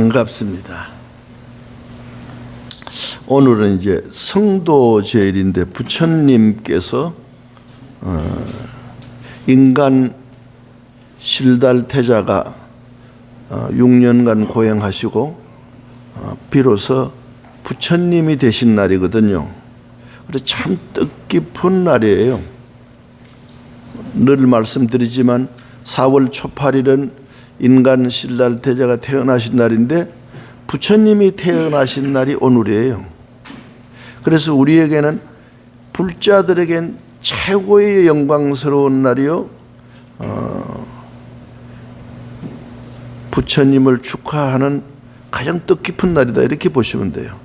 반갑습니다. 오늘은 이제 성도제일인데 부처님께서 인간 실달태자가 6년간 고행하시고 비로소 부처님이 되신 날이거든요. 그래서 참 뜻깊은 날이에요. 늘 말씀드리지만 4월 초 8일은 인간 실달태자가 태어나신 날인데 부처님이 태어나신 날이 오늘이에요. 그래서 우리에게는 불자들에겐 최고의 영광스러운 날이요, 부처님을 축하하는 가장 뜻깊은 날이다, 이렇게 보시면 돼요.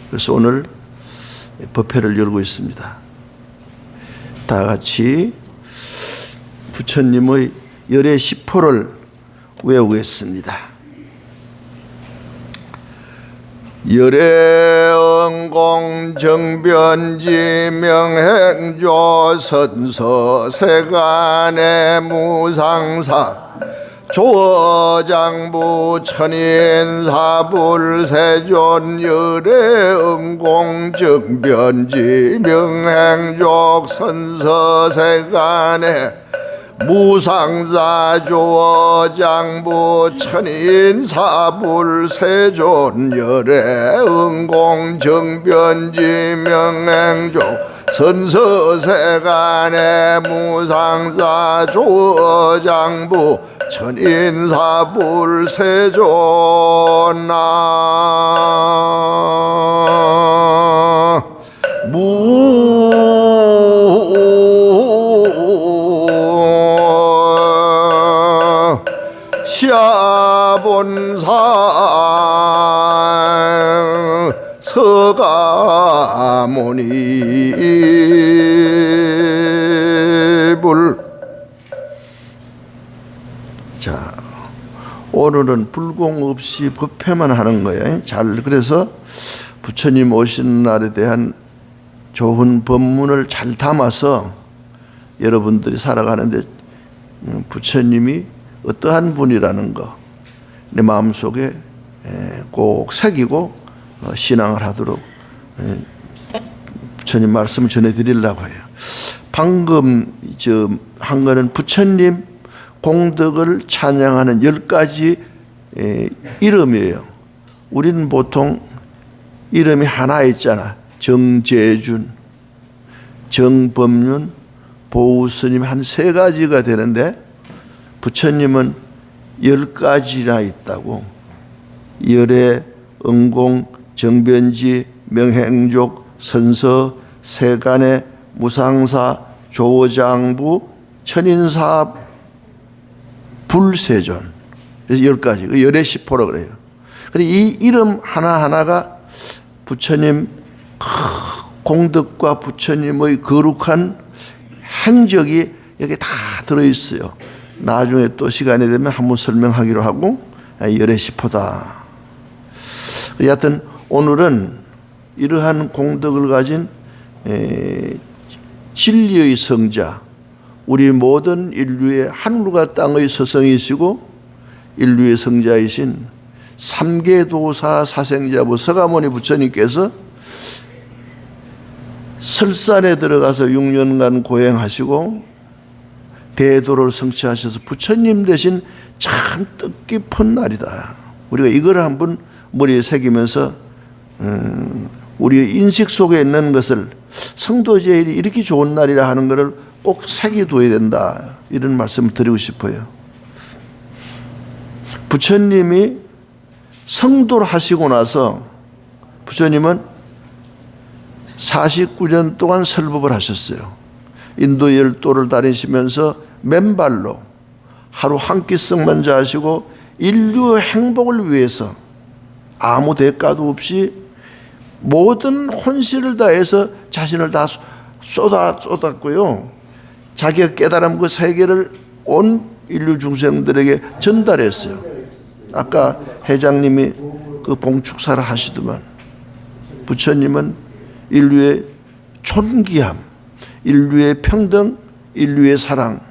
그래서 오늘 법회를 열고 있습니다. 다 같이 부처님의 열애 시포를 외우겠습니다. 열애응공 정변지 명행조 선서 세간의 무상사 조어장부 천인사불세존 열애응공 정변지 명행족 선서 세간의 무상사 조어장부 천인사불세존 열애응공 정변지 명행족 선서세간의 무상사 조어장부 천인사불세존 시아본상 서가모니불. 자, 오늘은 불공 없이 법회만 하는 거예요. 그래서 부처님 오신 날에 대한 좋은 법문을 잘 담아서 여러분들이 살아가는데 부처님이 어떠한 분이라는 거 내 마음속에 꼭 새기고 신앙을 하도록 부처님 말씀을 전해드리려고 해요. 방금 한 거는 부처님 공덕을 찬양하는 10가지 이름이에요. 우리는 보통 이름이 하나 있잖아. 정재준, 정법륜, 보우스님 한 3가지가 되는데 부처님은 10가지나 있다고. 열애, 응공, 정변지, 명행족, 선서, 세간의 무상사, 조장부, 천인사, 불세존. 그래서 10가지. 열애 시포라 그래요. 그래서 이 이름 하나하나가 부처님 공덕과 부처님의 거룩한 행적이 여기 다 들어있어요. 나중에 또 시간이 되면 한번 설명하기로 하고, 열애 시포다. 여하튼 오늘은 이러한 공덕을 가진 진리의 성자, 우리 모든 인류의 하늘과 땅의 서성이시고 인류의 성자이신 삼계도사 사생자부 서가모니 부처님께서 설산에 들어가서 6년간 고행하시고 대도를 성취하셔서 부처님 되신 참 뜻깊은 날이다. 우리가 이걸 한번 머리에 새기면서 우리의 인식 속에 있는 것을 성도제일이 이렇게 좋은 날이라 하는 것을 꼭 새겨둬야 된다, 이런 말씀을 드리고 싶어요. 부처님이 성도를 하시고 나서 부처님은 49년 동안 설법을 하셨어요. 인도 10도를 다니시면서 맨발로 하루 한 끼씩만 자시고 인류 행복을 위해서 아무 대가도 없이 모든 혼신을 다해서 자신을 다 쏟았고요. 자기가 깨달은 그 세계를 온 인류 중생들에게 전달했어요. 아까 회장님이 그 봉축사를 하시더만 부처님은 인류의 존귀함, 인류의 평등, 인류의 사랑,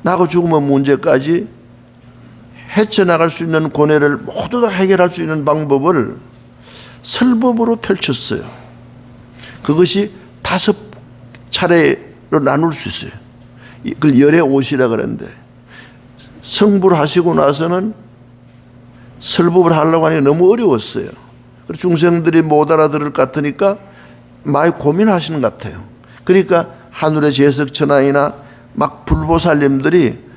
나고 죽으면 문제까지 헤쳐나갈 수 있는 고뇌를 모두 다 해결할 수 있는 방법을 설법으로 펼쳤어요. 그것이 5차례로 나눌 수 있어요. 그걸 열의 옷이라 그러는데, 성불 하시고 나서는 설법을 하려고 하니까 너무 어려웠어요. 중생들이 못 알아들을 것 같으니까 많이 고민하시는 것 같아요. 그러니까 하늘의 제석천하이나 막 불보살님들이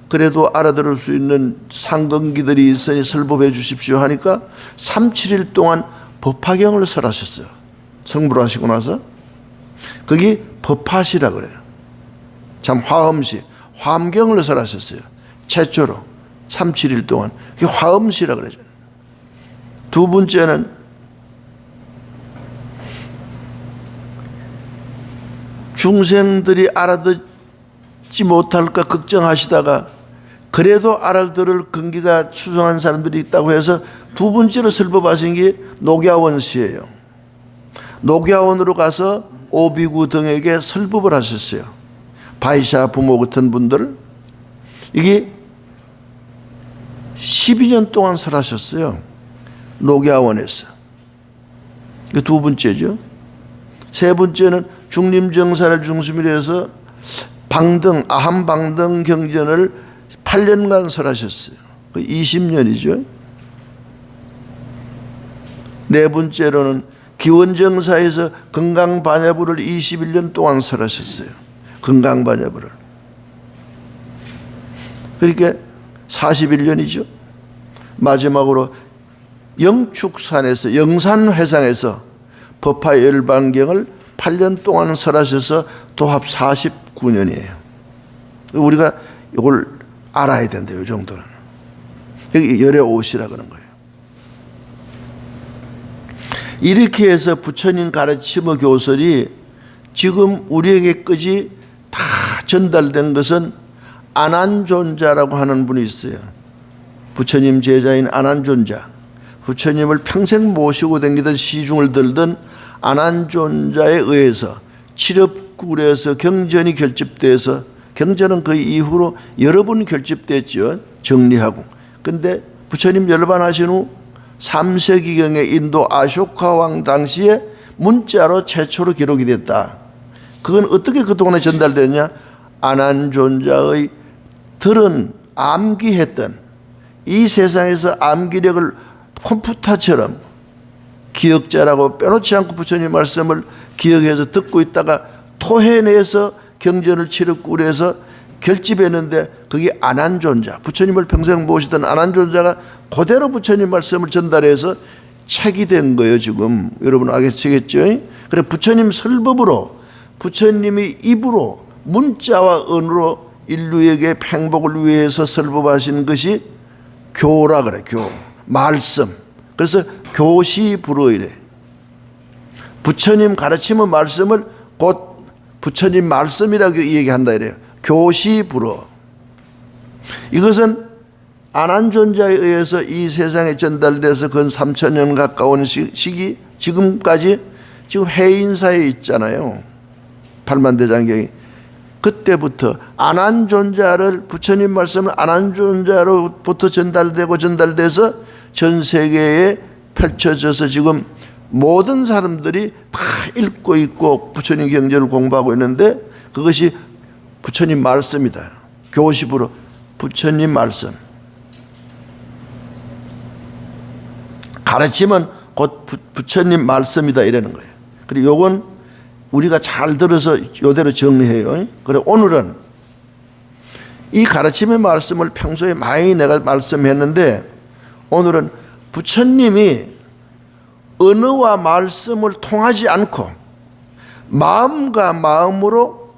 그래도 알아들을 수 있는 상근기들이 있으니 설법해 주십시오 하니까 3, 7일 동안 법화경을 설하셨어요. 성불하시고 나서. 그게 법화시라 그래요. 참 화엄시, 화엄경을 설하셨어요. 최초로 3, 7일 동안. 그게 화엄시라 그러죠. 두 번째는 중생들이 알아듣지 못할까 걱정하시다가 그래도 알아들을 근기가 수성한 사람들이 있다고 해서 두 번째로 설법하신 게 녹야원시예요. 녹야원으로 가서 오비구 등에게 설법을 하셨어요. 바이샤 부모 같은 분들. 이게 12년 동안 설하셨어요. 녹야원에서. 이게 두 번째죠. 세 번째는 중림정사를 중심으로 해서 방등, 아함방등 경전을 8년간 설하셨어요. 20년이죠. 네 번째로는 기원정사에서 건강반야부를 21년 동안 설하셨어요. 건강반야부를. 그러니까 41년이죠. 마지막으로 영축산에서 영산회상에서 법화열반경을 8년 동안 설하셔서 도합 49년이에요. 우리가 이걸 알아야 된대요. 이 정도는. 여기 열의 옷이라 그런 거예요. 이렇게 해서 부처님 가르침의 교설이 지금 우리에게까지 다 전달된 것은 안한존자라고 하는 분이 있어요. 부처님 제자인 안한존자. 부처님을 평생 모시고 다니던 시중을 들던 안한존자에 의해서 칠업굴에서 경전이 결집돼서, 경전은 그 이후로 여러 번 결집됐죠. 정리하고. 근데 부처님 열반하신 후 3세기경에 인도 아쇼카 왕 당시에 문자로 최초로 기록이 됐다. 그건 어떻게 그동안에 전달됐냐? 안한존자의 들은 암기했던, 이 세상에서 암기력을 컴퓨터처럼 기억자라고 빼놓지 않고 부처님 말씀을 기억해서 듣고 있다가 토해내서 경전을 칠업굴에서 결집했는데, 그게 안한존자, 부처님을 평생 모시던 안한존자가 그대로 부처님 말씀을 전달해서 책이 된 거예요. 지금 여러분 아시겠죠? 그래, 부처님 설법으로, 부처님이 입으로 문자와 언어로 인류에게 행복을 위해서 설법하신 것이 교라 그래. 교, 말씀. 그래서 교시불어이래. 부처님 가르침의 말씀을 곧 부처님 말씀이라고 얘기한다 이래요. 교시불어. 이것은 안한존자에 의해서 이 세상에 전달돼서 근 3,000년 가까운 시기, 지금까지 지금 해인사에 있잖아요. 팔만대장경이. 그때부터 안한존자를, 부처님 말씀을 안한존자로부터 전달돼서 전 세계에 펼쳐져서 지금 모든 사람들이 다 읽고 있고 부처님 경전을 공부하고 있는데, 그것이 부처님 말씀이다. 교시부로 부처님 말씀. 가르침은 곧 부처님 말씀이다 이러는 거예요. 그리고 요건 우리가 잘 들어서 요대로 정리해요. 그래, 오늘은 이 가르침의 말씀을 평소에 많이 내가 말씀했는데, 오늘은 부처님이 언어와 말씀을 통하지 않고 마음과 마음으로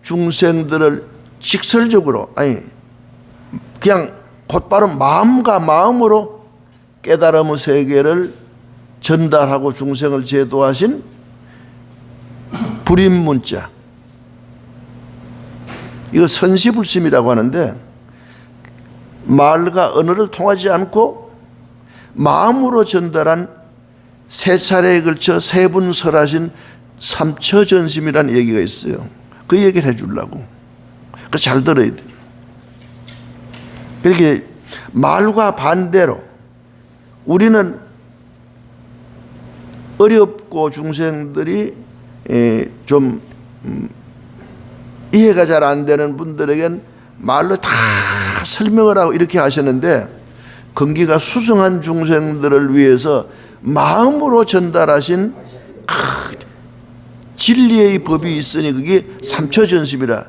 중생들을 직설적으로, 아니 그냥 곧바로 마음과 마음으로 깨달음의 세계를 전달하고 중생을 제도하신 불임문자, 이걸 선시불심이라고 하는데, 말과 언어를 통하지 않고 마음으로 전달한 세 차례에 걸쳐 세 분 설하신 삼처전심이라는 얘기가 있어요. 그 얘기를 해주려고. 그래서 잘 들어야 돼요. 그렇게 말과 반대로 우리는 어렵고 중생들이 좀 이해가 잘 안 되는 분들에겐 말로 다 설명을 하고 이렇게 하시는데, 근기가 수승한 중생들을 위해서 마음으로 전달하신 진리의 법이 있으니 그게 삼처전심이라.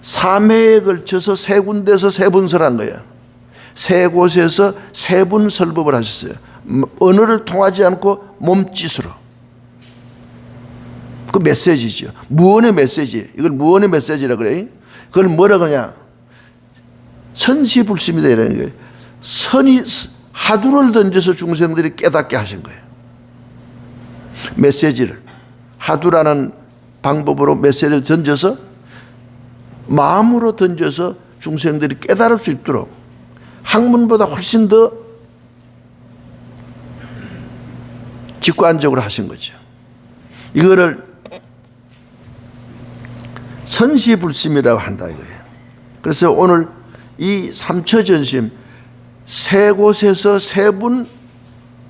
3회에 걸쳐서 3군데서 3번 설한 거예요. 3곳에서 3분 설법을 하셨어요. 언어를 통하지 않고 몸짓으로. 그 메시지죠. 무언의 메시지. 이걸 무언의 메시지라 그래요. 그걸 뭐라 그러냐? 선시불심이다 이라는 거예요. 선이 하두를 던져서 중생들이 깨닫게 하신 거예요. 메시지를. 하두라는 방법으로 메시지를 던져서 마음으로 던져서 중생들이 깨달을 수 있도록 학문보다 훨씬 더 직관적으로 하신 거죠. 이거를 선시불심이라고 한다 이거예요. 그래서 오늘 이 삼처전심 3곳에서 3분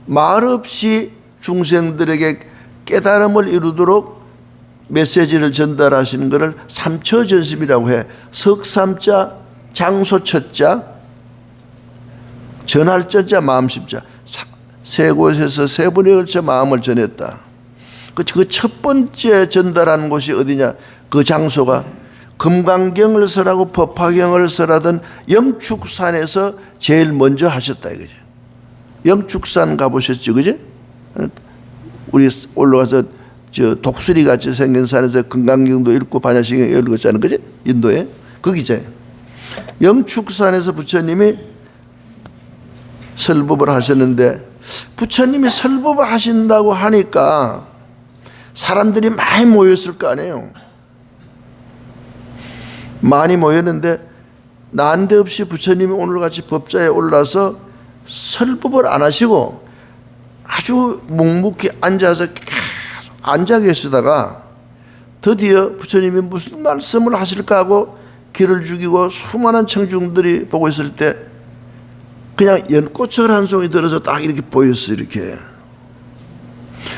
말없이 중생들에게 깨달음을 이루도록 메시지를 전달하시는 것을 삼처전심이라고 해. 석삼자, 장소처자, 전할 자자, 마음심자. 3곳에서 3분에 걸쳐 마음을 전했다. 그 첫 번째 전달하는 곳이 어디냐? 그 장소가 금강경을 설하고 법화경을 설하던 영축산에서 제일 먼저 하셨다 이거죠. 영축산 가보셨죠, 그죠? 우리 올라가서 저 독수리 같이 생긴 산에서 금강경도 읽고 반야시경 읽었잖아요, 그죠? 인도에 거기잖아요. 영축산에서 부처님이 설법을 하셨는데, 부처님이 설법을 하신다고 하니까 사람들이 많이 모였을 거 아니에요. 많이 모였는데 난데없이 부처님이 오늘같이 법자에 올라서 설법을 안 하시고 아주 묵묵히 앉아서 계속 앉아 계시다가 드디어 부처님이 무슨 말씀을 하실까 하고 귀를 죽이고 수많은 청중들이 보고 있을 때 그냥 연꽃을 한 송이 들어서 딱 이렇게 보였어요. 이렇게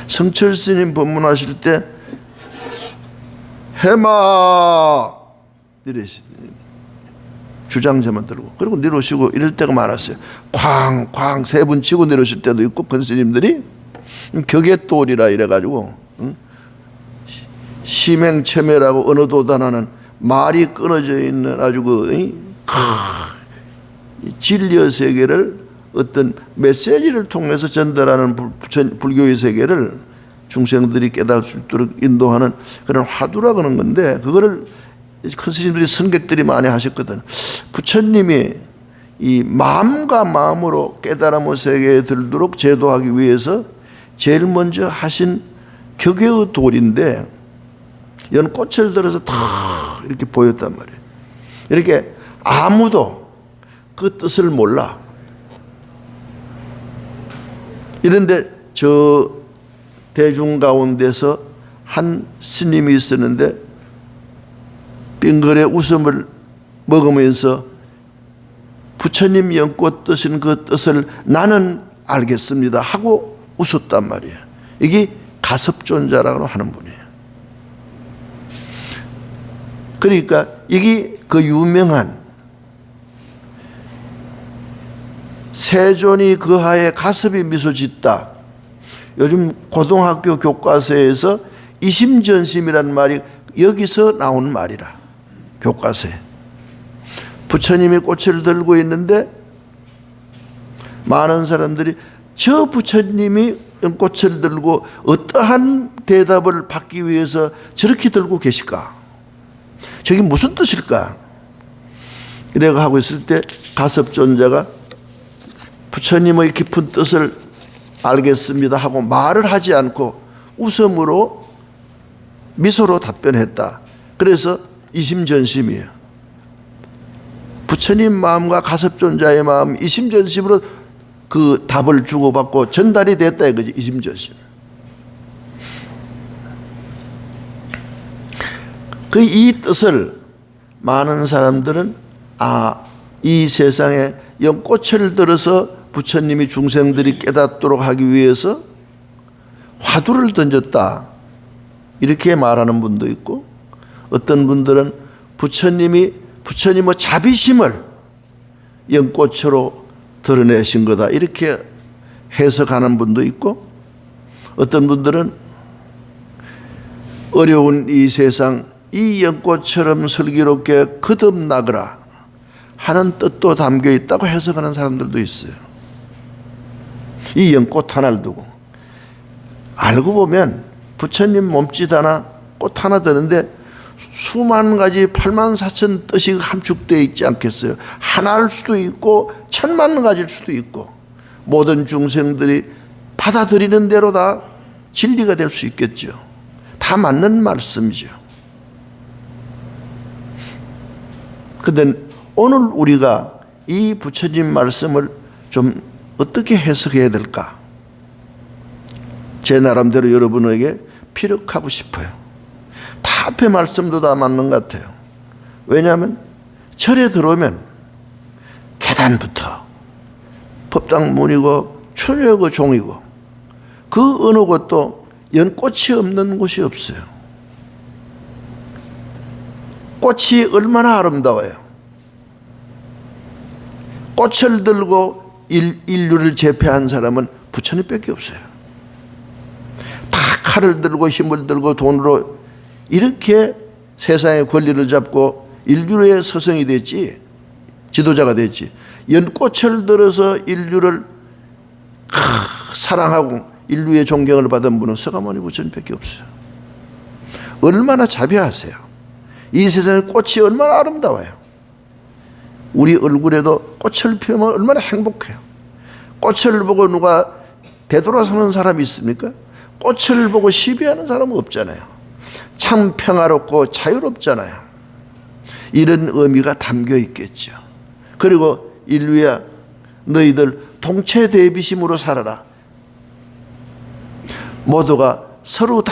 성철 스님 법문하실 때 해마 이러시더니 주장자만 들고, 그리고 내려오시고 이럴 때가 많았어요. 쾅쾅 3분 치고 내려오실 때도 있고, 큰 스님들이 격의돌이라 이래가지고 심행체매라고 어느 도단하는 말이 끊어져 있는 아주 진리의 세계를 어떤 메시지를 통해서 전달하는 불교의 세계를 중생들이 깨달을 수 있도록 인도하는 그런 화두라 그러는 건데, 그거를 큰 스님들이 선객들이 많이 하셨거든. 부처님이 이 마음과 마음으로 깨달음의 세계에 들도록 제도하기 위해서 제일 먼저 하신 격의 돌인데, 연꽃을 들어서 다 이렇게 보였단 말이에요. 이렇게 아무도 그 뜻을 몰라. 이런데 저 대중 가운데서 한 스님이 있었는데 빙글에 웃음을 먹으면서 부처님 연꽃 뜻인 그 뜻을 나는 알겠습니다 하고 웃었단 말이에요. 이게 가섭존자라고 하는 분이에요. 그러니까 이게 그 유명한 세존이 그 하에 가섭이 미소 짓다. 요즘 고등학교 교과서에서 이심전심이라는 말이 여기서 나온 말이라. 교과서에 부처님이 꽃을 들고 있는데 많은 사람들이 저 부처님이 꽃을 들고 어떠한 대답을 받기 위해서 저렇게 들고 계실까? 저게 무슨 뜻일까? 이래가 하고 있을 때 가섭존자가 부처님의 깊은 뜻을 알겠습니다 하고 말을 하지 않고 웃음으로 미소로 답변했다. 그래서 이심전심이에요. 부처님 마음과 가섭존자의 마음 이심전심으로 그 답을 주고받고 전달이 됐다 이거지. 이심전심. 그 이 뜻을 많은 사람들은 이 세상에 연꽃을 들어서 부처님이 중생들이 깨닫도록 하기 위해서 화두를 던졌다, 이렇게 말하는 분도 있고, 어떤 분들은 부처님의 자비심을 연꽃으로 드러내신 거다, 이렇게 해석하는 분도 있고, 어떤 분들은 어려운 이 세상 이 연꽃처럼 슬기롭게 거듭나거라 하는 뜻도 담겨 있다고 해석하는 사람들도 있어요. 이 연꽃 하나를 두고 알고 보면 부처님 몸짓 하나, 꽃 하나 드는데 수만 가지 8만 4천 뜻이 함축되어 있지 않겠어요? 하나일 수도 있고 1000만 가지일 수도 있고, 모든 중생들이 받아들이는 대로 다 진리가 될 수 있겠죠. 다 맞는 말씀이죠. 그런데 오늘 우리가 이 부처님 말씀을 좀 어떻게 해석해야 될까? 제 나름대로 여러분에게 피력하고 싶어요. 다 앞에 말씀도 다 맞는 것 같아요. 왜냐하면 절에 들어오면 계단부터 법당문이고 추녀고 종이고 그 어느 곳도 연꽃이 없는 곳이 없어요. 꽃이 얼마나 아름다워요. 꽃을 들고 인류를 제패한 사람은 부처님밖에 없어요. 다 칼을 들고 힘을 들고 돈으로 이렇게 세상의 권리를 잡고 인류의 서성이 됐지, 지도자가 됐지, 연꽃을 들어서 인류를 사랑하고 인류의 존경을 받은 분은 서가모니 부처님밖에 없어요. 얼마나 자비하세요. 이 세상의 꽃이 얼마나 아름다워요. 우리 얼굴에도 꽃을 피우면 얼마나 행복해요. 꽃을 보고 누가 되돌아서는 사람이 있습니까? 꽃을 보고 시비하는 사람은 없잖아요. 참 평화롭고 자유롭잖아요. 이런 의미가 담겨 있겠죠. 그리고 인류야, 너희들 동체대비심으로 살아라. 모두가 서로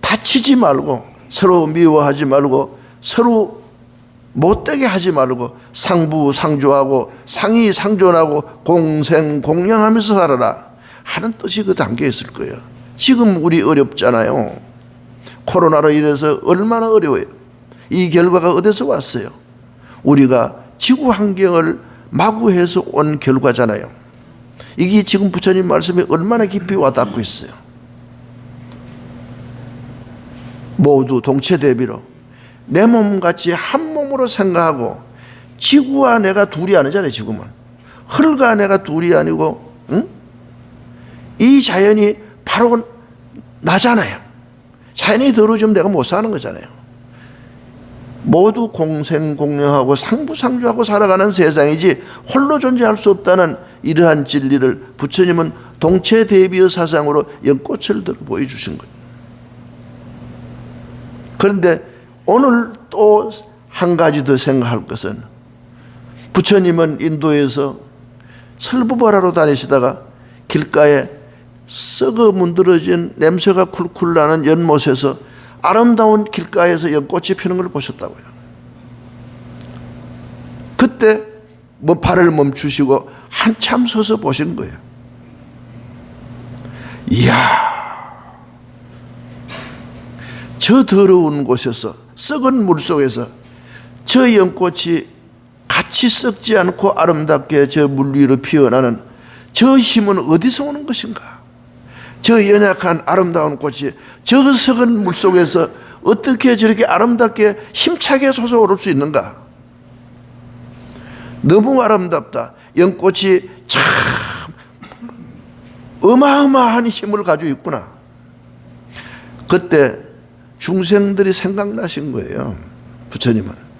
다치지 말고, 서로 미워하지 말고, 서로 못되게 하지 말고, 상부상조하고 상의상존하고 공생공양하면서 살아라 하는 뜻이 그 담겨 있을 거예요. 지금 우리 어렵잖아요. 코로나로 인해서 얼마나 어려워요. 이 결과가 어디서 왔어요? 우리가 지구 환경을 마구해서 온 결과잖아요. 이게 지금 부처님 말씀이 얼마나 깊이 와닿고 있어요. 모두 동체대비로 내 몸같이 한 몸으로 생각하고, 지구와 내가 둘이 아니잖아요. 지금은 흙과 내가 둘이 아니고, 응? 이 자연이 바로 나잖아요. 자연이 더러워지면 내가 못 사는 거잖아요. 모두 공생공명하고 상부상조하고 살아가는 세상이지 홀로 존재할 수 없다는 이러한 진리를 부처님은 동체대비의 사상으로 연꽃을 들어 보여주신 거예요. 그런데 오늘 또 한 가지 더 생각할 것은, 부처님은 인도에서 설부바라로 다니시다가 길가에 썩어 문드러진 냄새가 쿨쿨 나는 연못에서 아름다운 길가에서 연꽃이 피는 걸 보셨다고요. 그때 발을 멈추시고 한참 서서 보신 거예요. 이야, 저 더러운 곳에서, 썩은 물 속에서 저 연꽃이 같이 썩지 않고 아름답게 저 물 위로 피어나는 저 힘은 어디서 오는 것인가? 저 연약한 아름다운 꽃이 저 썩은 물 속에서 어떻게 저렇게 아름답게 힘차게 솟아오를 수 있는가? 너무 아름답다. 연꽃이 참 어마어마한 힘을 가지고 있구나. 그때 중생들이 생각나신 거예요. 부처님은.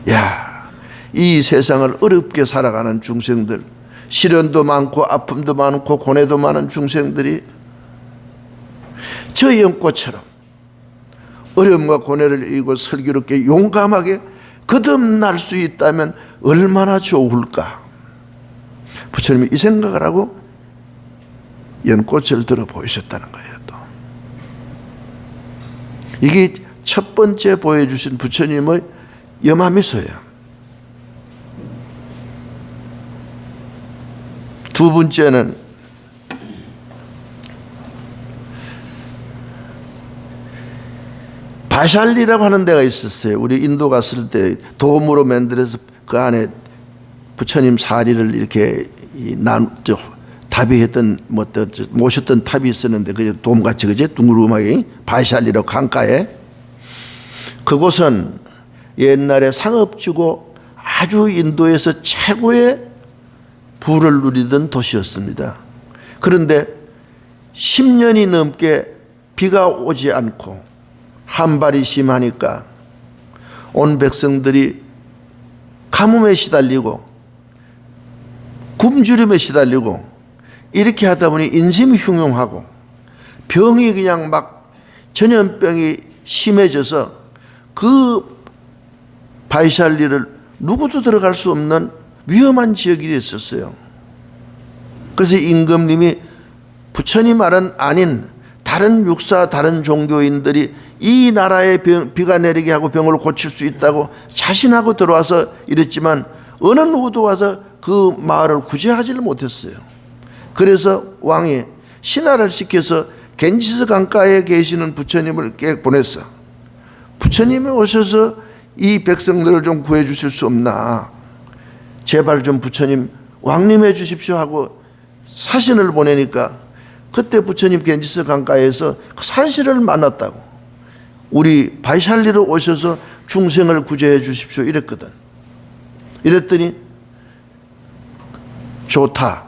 야, 이 세상을 어렵게 살아가는 중생들, 시련도 많고 아픔도 많고 고뇌도 많은 중생들이 저 연꽃처럼 어려움과 고뇌를 이기고 슬기롭게 용감하게 거듭날 수 있다면 얼마나 좋을까. 부처님이 이 생각을 하고 연꽃을 들어 보이셨다는 거예요. 또 이게 첫 번째 보여주신 부처님의 염화미소예요. 두 번째는 바샬리라고 하는 데가 있었어요. 우리 인도 갔을 때 도움으로 만들어서 그 안에 부처님 사리를 이렇게 답이했던 모셨던 탑이 있었는데 그 돔같이 그제 둥그름하게 바샬리라고 강가에, 그곳은 옛날에 상업지고 아주 인도에서 최고의 부를 누리던 도시였습니다. 그런데 10년이 넘게 비가 오지 않고 한발이 심하니까 온 백성들이 가뭄에 시달리고 굶주림에 시달리고 이렇게 하다 보니 인심이 흉흉하고 병이 그냥 막 전염병이 심해져서 그 바이샬리를 누구도 들어갈 수 없는 위험한 지역이 됐었어요. 그래서 임금님이 부처님 말은 아닌 다른 육사 다른 종교인들이 이 나라에 비가 내리게 하고 병을 고칠 수 있다고 자신하고 들어와서 이랬지만 어느 누구도 와서 그 마을을 구제하지를 못했어요. 그래서 왕이 신하를 시켜서 겐지스 강가에 계시는 부처님을 보냈어. 부처님이 오셔서 이 백성들을 좀 구해 주실 수 없나, 제발 좀 부처님 왕림해 주십시오 하고 사신을 보내니까 그때 부처님 겐지스 강가에서 산신을 만났다고. 우리 바이샬리로 오셔서 중생을 구제해 주십시오 이랬거든. 이랬더니 좋다,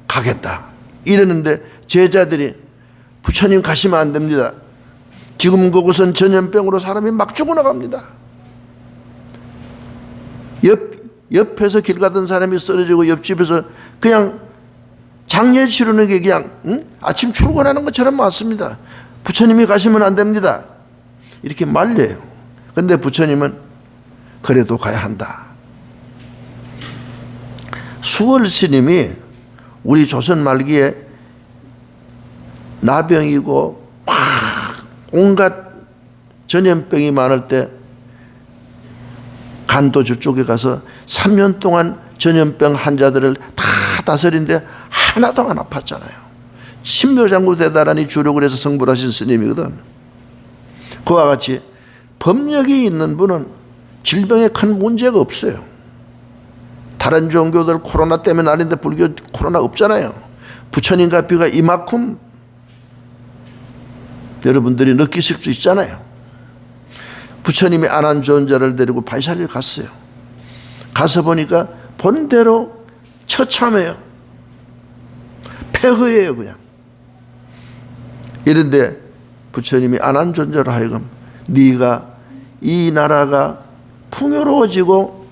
가겠다 이랬는데 제자들이 부처님 가시면 안 됩니다. 지금 그곳은 전염병으로 사람이 막 죽어나갑니다. 옆에서 길 가던 사람이 쓰러지고 옆집에서 그냥 장례 치르는 게 그냥 아침 출근하는 것처럼 많습니다. 부처님이 가시면 안 됩니다. 이렇게 말려요. 그런데 부처님은 그래도 가야 한다. 수월 스님이 우리 조선 말기에 나병이고 막 온갖 전염병이 많을 때 간도주 쪽에 가서 3년 동안 전염병 환자들을 다 다스린데 하나도 안 아팠잖아요. 신묘장구 대단하니 주력을 해서 성불하신 스님이거든. 그와 같이 법력이 있는 분은 질병에 큰 문제가 없어요. 다른 종교들 코로나 때문에 난리인데 불교 코로나 없잖아요. 부처님과 비가 이만큼 여러분들이 느끼실 수 있잖아요. 부처님이 안한존자를 데리고 바이샬리를 갔어요. 가서 보니까 본대로 처참해요. 폐허예요 그냥. 이런데 부처님이 안한존자로 하여금 네가 이 나라가 풍요로워지고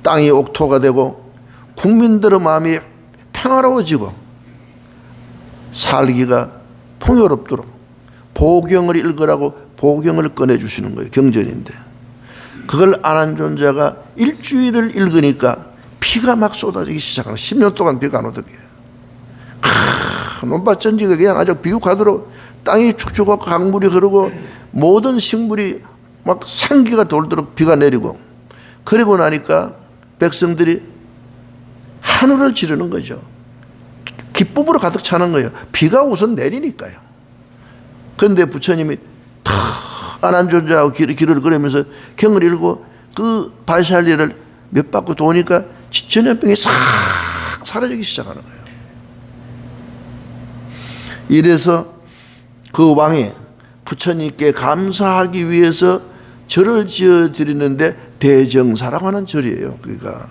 땅이 옥토가 되고 국민들의 마음이 평화로워지고 살기가 풍요롭도록 보경을 읽으라고 보경을 꺼내주시는 거예요. 경전인데 그걸 안한존자가 일주일을 읽으니까 피가 막 쏟아지기 시작하는, 10년 동안 비가 안 오더게. 논밭전지가 그냥 아주 비옥하도록 땅이 축축하고 강물이 흐르고 모든 식물이 막 생기가 돌도록 비가 내리고, 그리고 나니까 백성들이 하늘을 지르는 거죠. 기쁨으로 가득 차는 거예요. 비가 우선 내리니까요. 그런데 부처님이 탁 안한존자하고 길을 걸으면서 경을 읽고 그 바이샬리를 몇 바퀴 도니까 전염병이 싹 사라지기 시작하는 거예요. 이래서 그 왕이 부처님께 감사하기 위해서 절을 지어 드리는데 대정사라고 하는 절이에요. 그러니까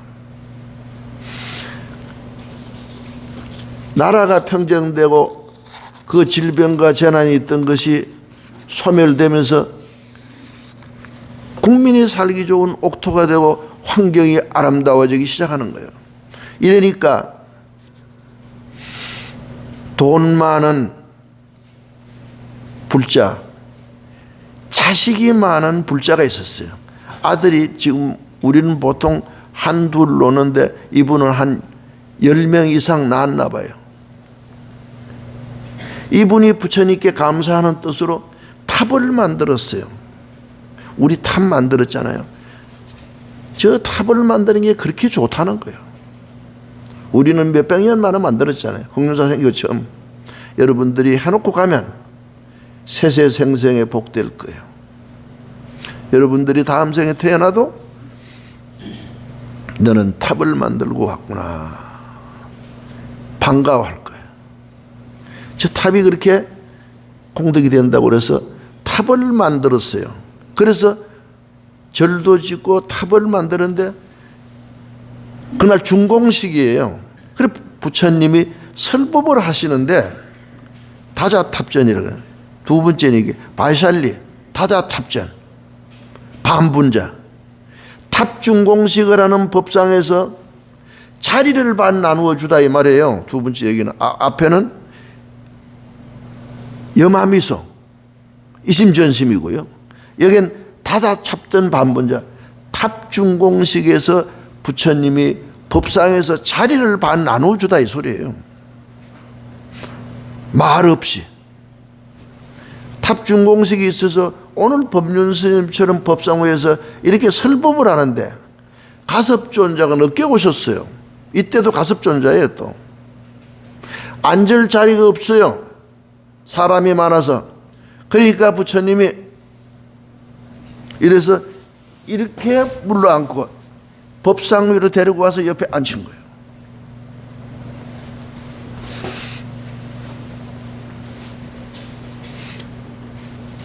나라가 평정되고 그 질병과 재난이 있던 것이 소멸되면서 국민이 살기 좋은 옥토가 되고 환경이 아름다워지기 시작하는 거예요. 이러니까 돈 많은 불자, 자식이 많은 불자가 있었어요. 아들이 지금 우리는 보통 한둘 노는데 이분은 한 10명 이상 낳았나 봐요. 이분이 부처님께 감사하는 뜻으로 탑을 만들었어요. 우리 탑 만들었잖아요. 저 탑을 만드는 게 그렇게 좋다는 거예요. 우리는 몇백 년 만에 만들었잖아요. 홍련사생 이거 처음. 여러분들이 해놓고 가면 세세생생에 복될 거예요. 여러분들이 다음 생에 태어나도 너는 탑을 만들고 왔구나. 반가워할 거예요. 저 탑이 그렇게 공덕이 된다고 그래서 탑을 만들었어요. 그래서 절도 짓고 탑을 만드는데 그날 준공식이에요. 그래 부처님이 설법을 하시는데 다자탑전이라고 해요. 두 번째는 이게 바이샬리 다자탑전 반분자 탑준공식을 하는 법상에서 자리를 반 나누어 주다 이 말이에요. 두 번째 얘기는 앞에는 염화미소 이심전심이고요. 여긴 다자탑전 반분자 탑준공식에서 부처님이 법상에서 자리를 반 나누어 주다 이 소리예요. 말 없이 탑준공식이 있어서 오늘 법륜 스님처럼 법상회에서 이렇게 설법을 하는데 가섭존자가 늦게 오셨어요. 이때도 가섭존자예요. 또 앉을 자리가 없어요. 사람이 많아서. 그러니까 부처님이 이래서 이렇게 물러앉고 법상 위로 데리고 와서 옆에 앉힌 거예요.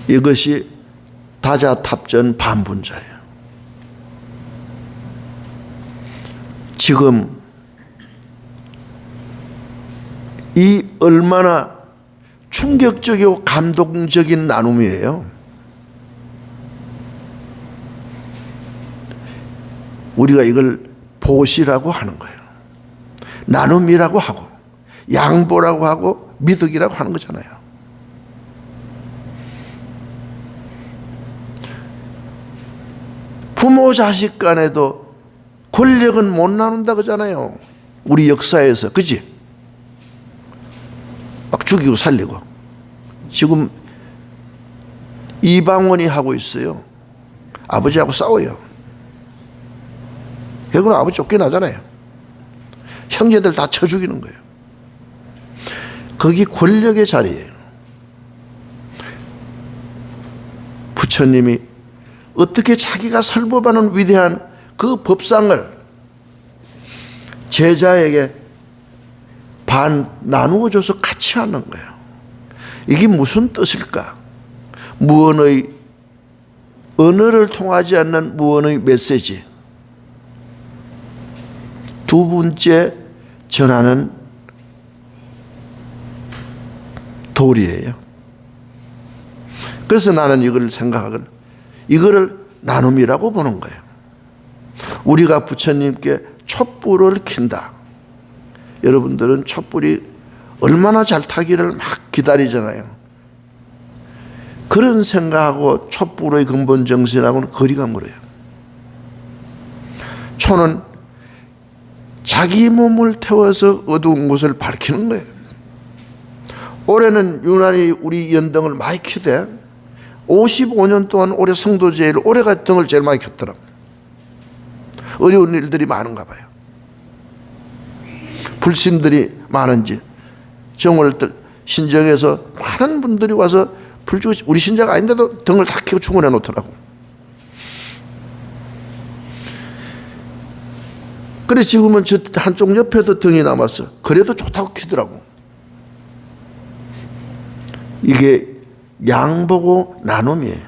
이것이 다자탑전 반분자예요. 지금 이 얼마나 충격적이고 감동적인 나눔이에요. 우리가 이걸 보시라고 하는 거예요. 나눔이라고 하고 양보라고 하고 미덕이라고 하는 거잖아요. 부모 자식 간에도 권력은 못 나눈다 그러잖아요. 우리 역사에서. 그지? 막 죽이고 살리고. 지금 이방원이 하고 있어요. 아버지하고 싸워요. 결국은 아버지 쫓겨나잖아요. 형제들 다 쳐 죽이는 거예요. 거기 권력의 자리예요. 부처님이 어떻게 자기가 설법하는 위대한 그 법상을 제자에게 반 나누어 줘서 같이 하는 거예요. 이게 무슨 뜻일까? 무언의 언어를 통하지 않는 무언의 메시지. 두 번째 전하는 도리예요. 그래서 나는 이걸 생각하거든. 이거를 나눔이라고 보는 거예요. 우리가 부처님께 촛불을 킨다. 여러분들은 촛불이 얼마나 잘 타기를 막 기다리잖아요. 그런 생각하고 촛불의 근본 정신하고는 거리가 멀어요. 초는 자기 몸을 태워서 어두운 곳을 밝히는 거예요. 올해는 유난히 우리 연등을 많이 켜대. 55년 동안 올해 성도 제일 올해가 등을 제일 많이 켰더라고. 어려운 일들이 많은가 봐요. 불신들이 많은지 정월들 신정에서 많은 분들이 와서 불주고 우리 신자가 아닌데도 등을 다 켜고 충원해 놓더라고. 그래 지금은 저 한쪽 옆에도 등이 남았어. 그래도 좋다고 켜더라고. 이게 양보고 나눔이에요.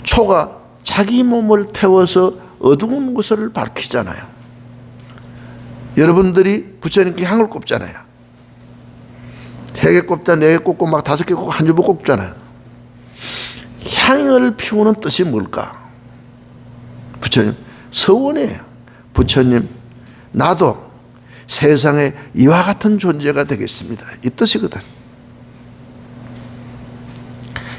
초가 자기 몸을 태워서 어두운 곳을 밝히잖아요. 여러분들이 부처님께 향을 꼽잖아요. 3개 꼽다 4개 꼽고 막 5개 꼽고 한 주먹 꼽잖아요. 향을 피우는 뜻이 뭘까? 부처님 서원이에요. 부처님 나도 세상에 이와 같은 존재가 되겠습니다. 이 뜻이거든.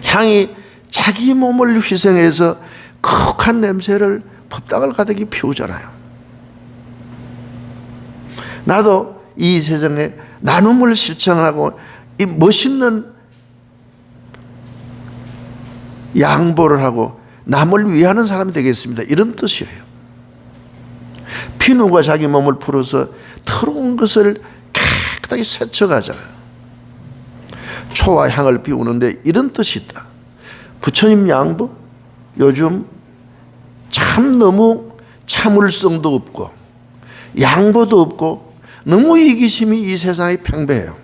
향이 자기 몸을 희생해서 거룩한 냄새를 법당을 가득히 피우잖아요. 나도 이 세상에 나눔을 실천하고 이 멋있는 양보를 하고 남을 위하는 사람이 되겠습니다. 이런 뜻이에요. 피누가 자기 몸을 풀어서 더러운 것을 깨끗하게 세척하잖아요. 초와 향을 비우는데 이런 뜻이 있다. 부처님 양보 요즘 참 너무 참을성도 없고 양보도 없고 너무 이기심이 이 세상에 팽배해요.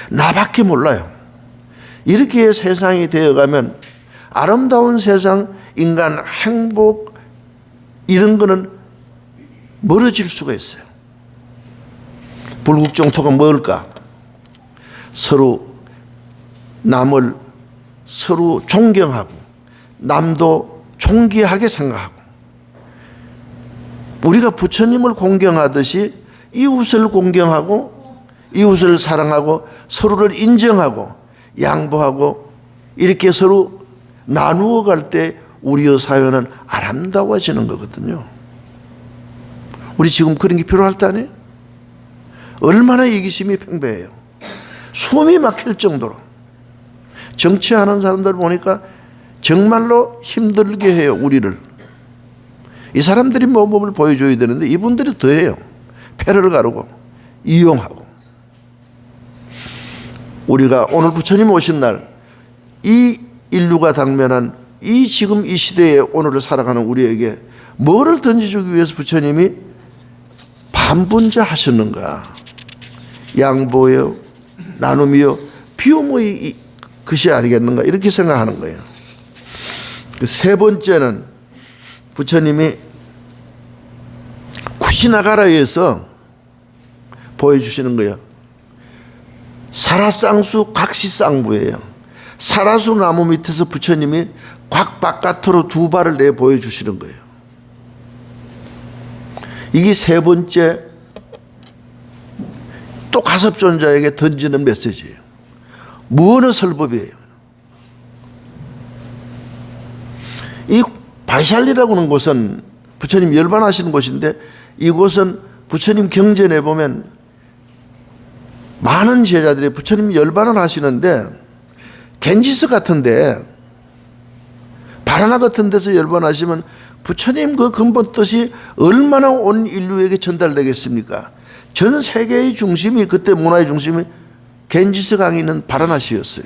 나밖에 몰라요. 이렇게 세상이 되어가면 아름다운 세상, 인간 행복 이런 거는 멀어질 수가 있어요. 불국정토가 뭘까? 서로 남을 서로 존경하고 남도 존귀하게 생각하고 우리가 부처님을 공경하듯이 이웃을 공경하고 이웃을 사랑하고 서로를 인정하고 양보하고 이렇게 서로 나누어 갈 때 우리의 사회는 아름다워지는 거거든요. 우리 지금 그런 게 필요할 때 아니에요? 얼마나 이기심이 팽배해요. 숨이 막힐 정도로. 정치하는 사람들 보니까 정말로 힘들게 해요, 우리를. 이 사람들이 몸을 보여줘야 되는데 이분들이 더해요. 패를 가르고 이용하고. 우리가 오늘 부처님 오신 날 이 인류가 당면한 이 지금 이 시대에 오늘을 살아가는 우리에게 뭐를 던져주기 위해서 부처님이 반분자 하셨는가? 양보요, 나눔이요, 비움의 것이 아니겠는가? 이렇게 생각하는 거예요. 세 번째는 부처님이 쿠시나가라에서 보여주시는 거예요. 사라쌍수 각시쌍부예요. 사라수 나무 밑에서 부처님이 곽 바깥으로 두 발을 내 보여주시는 거예요. 이게 세 번째 또 가섭존자에게 던지는 메시지예요. 무언의 설법이에요. 이 바이샬리라고 하는 곳은 부처님 열반하시는 곳인데 이곳은 부처님 경전에 보면 많은 제자들이 부처님 열반을 하시는데 겐지스 같은데 바라나 같은 데서 열반하시면 부처님 그 근본 뜻이 얼마나 온 인류에게 전달되겠습니까? 전 세계의 중심이 그때 문화의 중심이 겐지스 강에 있는 바라나시였어요.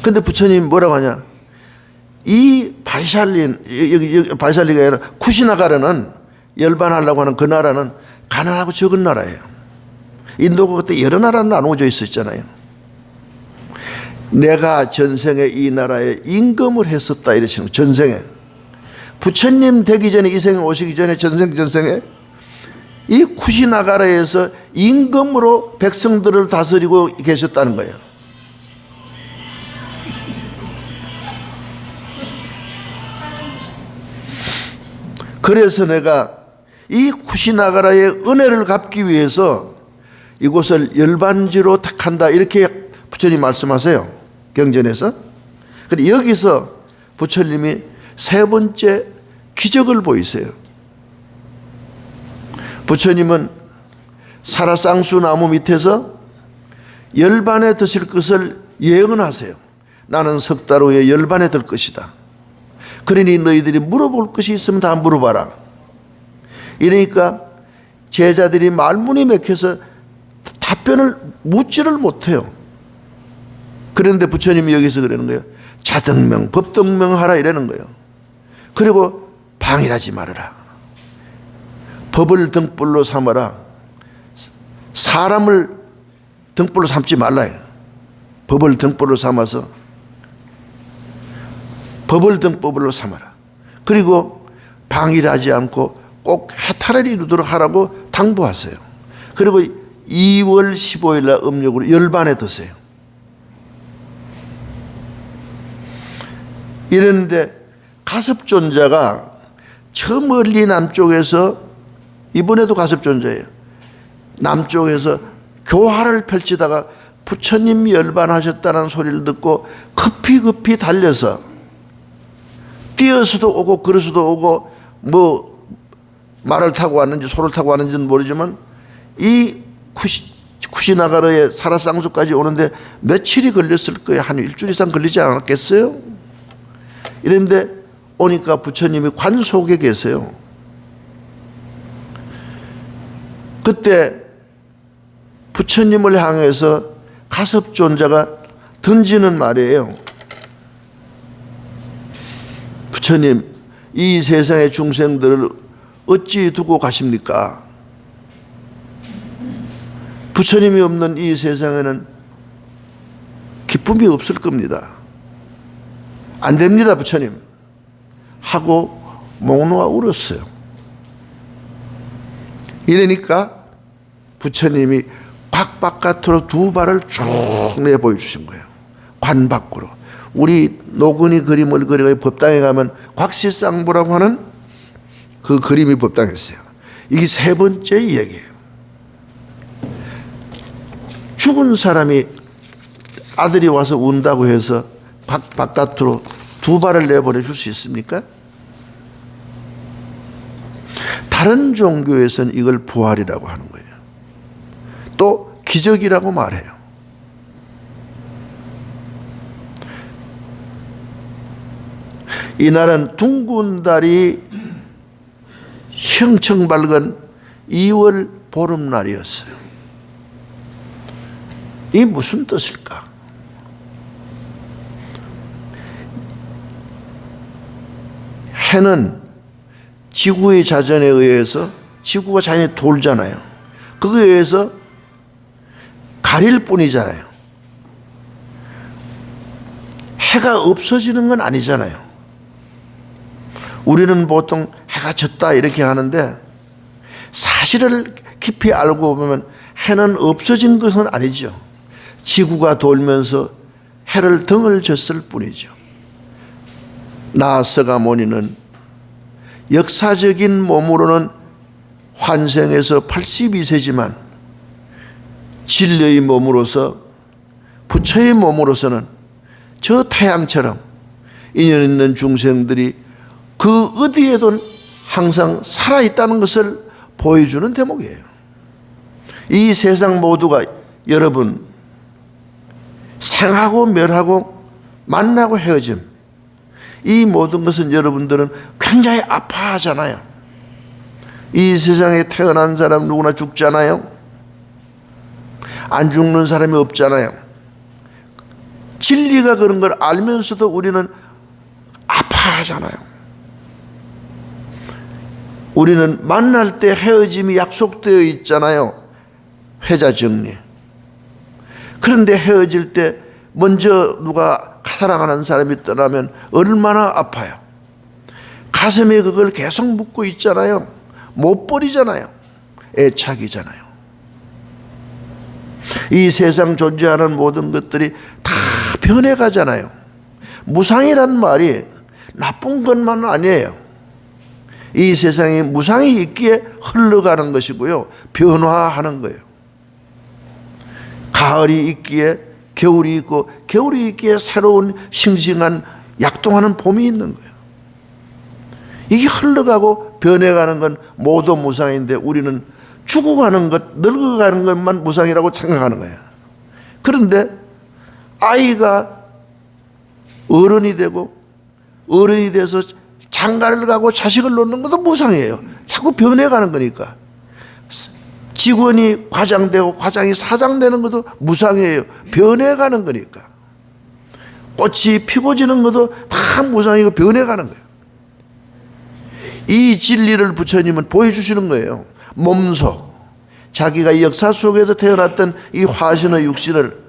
그런데 부처님 뭐라고 하냐? 이 바이샬리가 아니라 쿠시나가라는 열반하려고 하는 그 나라는 가난하고 적은 나라예요. 인도가 그때 여러 나라로 나누어져 있었잖아요. 내가 전생에 이 나라에 임금을 했었다 이러시는 거예요. 전생에. 부처님 되기 전에 이 생에 오시기 전에 전생에 이 쿠시나가라에서 임금으로 백성들을 다스리고 계셨다는 거예요. 그래서 내가 이 쿠시나가라의 은혜를 갚기 위해서 이곳을 열반지로 택한다 이렇게 부처님 말씀하세요. 경전에서. 그런데 여기서 부처님이 세 번째 기적을 보이세요. 부처님은 사라쌍수 나무 밑에서 열반에 드실 것을 예언하세요. 나는 석 달 후에 열반에 들 것이다. 그러니 너희들이 물어볼 것이 있으면 다 물어봐라. 이러니까 제자들이 말문이 막혀서 답변을 묻지를 못해요. 그런데 부처님이 여기서 그러는 거예요. 자등명, 법등명 하라 이러는 거예요. 그리고 방일하지 말아라. 법을 등불로 삼아라. 사람을 등불로 삼지 말라. 법을 등불로 삼아서 법을 등불로 삼아라. 그리고 방일하지 않고 꼭 해탈을 이루도록 하라고 당부하세요. 그리고 2월 15일 날 음력으로 열반에 드세요. 이랬는데 가섭존자가 저 멀리 남쪽에서 이번에도 가섭존자예요. 남쪽에서 교화를 펼치다가 부처님 열반하셨다는 소리를 듣고 급히 달려서 뛰어서도 오고 걸어서도 오고 뭐 말을 타고 왔는지 소를 타고 왔는지는 모르지만 이 쿠시나가라의 사라쌍수까지 오는데 며칠이 걸렸을 거예요. 한 일주일 이상 걸리지 않았겠어요? 이런데 오니까 부처님이 관 속에 계세요. 그때 부처님을 향해서 가섭존자가 던지는 말이에요. 부처님, 이 세상의 중생들을 어찌 두고 가십니까? 부처님이 없는 이 세상에는 기쁨이 없을 겁니다. 안 됩니다, 부처님. 하고 목 놓아 울었어요. 이러니까 부처님이 곽 바깥으로 두 발을 쭉 내 보여주신 거예요. 관 밖으로. 우리 노근이 그림을 그리고 법당에 가면 곽시쌍부라고 하는 그 그림이 법당에 있어요. 이게 세 번째 이야기예요. 죽은 사람이 아들이 와서 운다고 해서 바깥으로 두 발을 내보내 줄 수 있습니까? 다른 종교에서는 이걸 부활이라고 하는 거예요. 또 기적이라고 말해요. 이날은 둥근 달이 형청 밝은 2월 보름날이었어요. 이 무슨 뜻일까? 해는 지구의 자전에 의해서 지구가 자연히 돌잖아요. 그거에 의해서 가릴 뿐이잖아요. 해가 없어지는 건 아니잖아요. 우리는 보통 해가 졌다 이렇게 하는데 사실을 깊이 알고 보면 해는 없어진 것은 아니죠. 지구가 돌면서 해를 등을 졌을 뿐이죠. 나서가모니는 역사적인 몸으로는 환생해서 82세지만 진리의 몸으로서 부처의 몸으로서는 저 태양처럼 인연 있는 중생들이 그 어디에도 항상 살아있다는 것을 보여주는 대목이에요. 이 세상 모두가 여러분 생하고 멸하고 만나고 헤어짐, 이 모든 것은 여러분들은 굉장히 아파하잖아요. 이 세상에 태어난 사람 누구나 죽잖아요. 안 죽는 사람이 없잖아요. 진리가 그런 걸 알면서도 우리는 아파하잖아요. 우리는 만날 때 헤어짐이 약속되어 있잖아요. 회자정리. 그런데 헤어질 때 먼저 누가 사랑하는 사람이 떠나면 얼마나 아파요. 가슴에 그걸 계속 묻고 있잖아요. 못 버리잖아요. 애착이잖아요. 이 세상 존재하는 모든 것들이 다 변해가잖아요. 무상이란 말이 나쁜 것만은 아니에요. 이 세상에 무상이 있기에 흘러가는 것이고요. 변화하는 거예요. 가을이 있기에 겨울이 있고 겨울이 있기에 새로운 싱싱한 약동하는 봄이 있는 거예요. 이게 흘러가고 변해가는 건 모두 무상인데 우리는 죽어가는 것, 늙어가는 것만 무상이라고 생각하는 거예요. 그런데 아이가 어른이 되고 어른이 돼서 장가를 가고 자식을 놓는 것도 무상이에요. 자꾸 변해가는 거니까. 직원이 과장되고 과장이 사장되는 것도 무상이에요. 변해가는 거니까. 꽃이 피고 지는 것도 다 무상이고 변해가는 거예요. 이 진리를 부처님은 보여주시는 거예요. 몸소 자기가 역사 속에서 태어났던 이 화신의 육신을,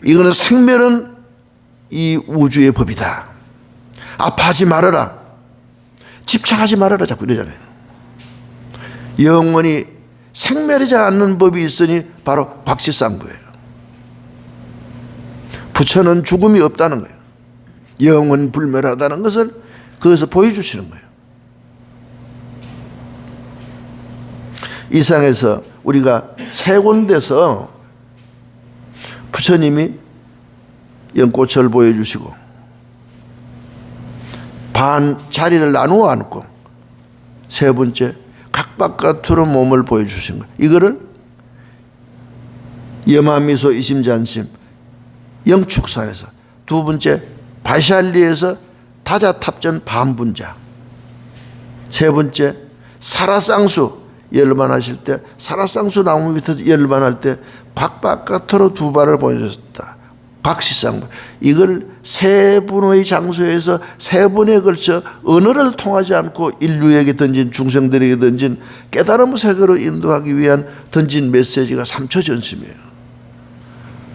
이거는 생멸은 이 우주의 법이다. 아파하지 말아라. 집착하지 말아라. 자꾸 이러잖아요. 영원히 생멸하지 않는 법이 있으니 바로 곽시쌍부예요. 부처는 죽음이 없다는 거예요. 영원 불멸하다는 것을 거기서 보여주시는 거예요. 이 상에서 우리가 세 군데서 부처님이 연꽃을 보여주시고 반 자리를 나누어 앉고 세 번째 각바깥으로 몸을 보여주신 거예요. 이거를 염화미소 이심잔심 영축산에서, 두 번째 바샬리에서 다자탑전 반분자, 세 번째 사라쌍수 열반하실 때 사라쌍수 나무 밑에서 열반할 때 바깥으로 두 발을 보내셨다. 각시상 이걸 세 분의 장소에서 세 번에 걸쳐 언어를 통하지 않고 인류에게 던진 중생들에게 던진 깨달음 세계로 인도하기 위한 던진 메시지가 삼초전심이에요.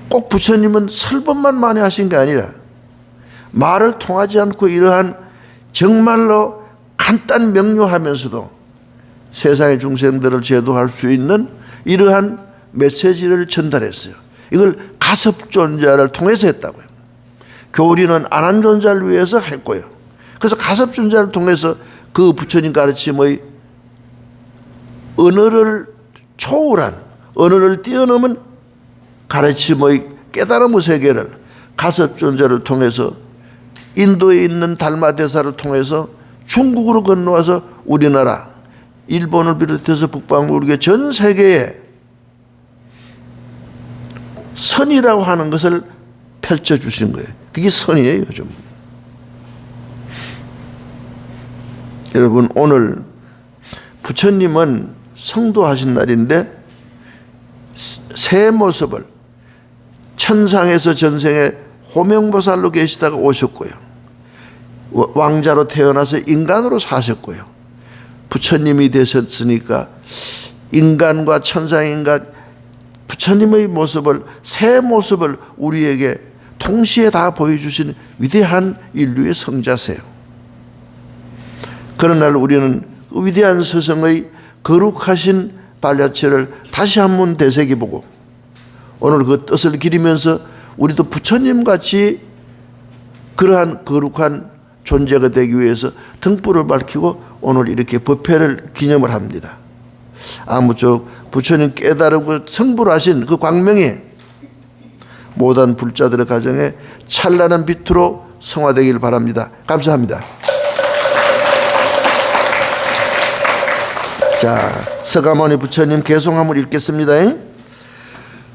꼭 부처님은 설법만 많이 하신 게 아니라 말을 통하지 않고 이러한 정말로 간단 명료하면서도 세상의 중생들을 제도할 수 있는 이러한 메시지를 전달했어요. 이걸 가섭존자를 통해서 했다고요. 교리는 안한존자를 위해서 했고요. 그래서 가섭존자를 통해서 그 부처님 가르침의 언어를 초월한, 언어를 뛰어넘은 가르침의 깨달음의 세계를 가섭존자를 통해서 인도에 있는 달마대사를 통해서 중국으로 건너와서 우리나라, 일본을 비롯해서 북방구르게 전 세계에 선이라고 하는 것을 펼쳐주신 거예요. 그게 선이에요, 요즘. 여러분, 오늘 부처님은 성도하신 날인데 새 모습을 천상에서 전생에 호명보살로 계시다가 오셨고요. 왕자로 태어나서 인간으로 사셨고요. 부처님이 되셨으니까 인간과 천상인간 부처님의 모습을, 새 모습을 우리에게 동시에 다 보여주신 위대한 인류의 성자세요. 그런 날 우리는 그 위대한 스승의 거룩하신 발자취를 다시 한번 되새겨보고 오늘 그 뜻을 기리면서 우리도 부처님같이 그러한 거룩한 존재가 되기 위해서 등불을 밝히고 오늘 이렇게 법회를 기념을 합니다. 아무쪼록 부처님 깨달고 성불하신 그 광명이 모든 불자들의 가정에 찬란한 빛으로 성화되길 바랍니다. 감사합니다. 자, 서가모니 부처님 개송함을 읽겠습니다.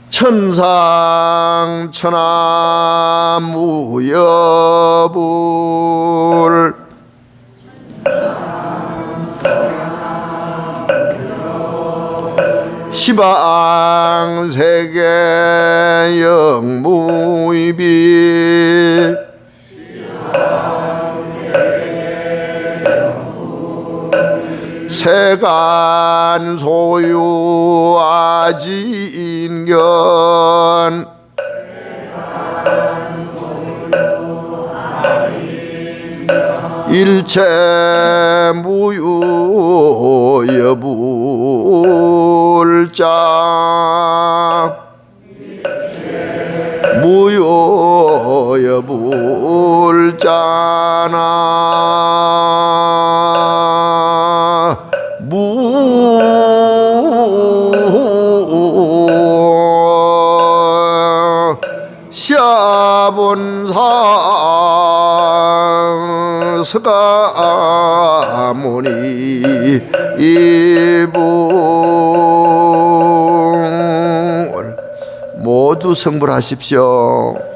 천상 천하무여불 시방세계 영무이비 세간 소유아지인견 일체 무여불자 무여불자나 시아본상 서가모니 이불 모두 성불하십시오.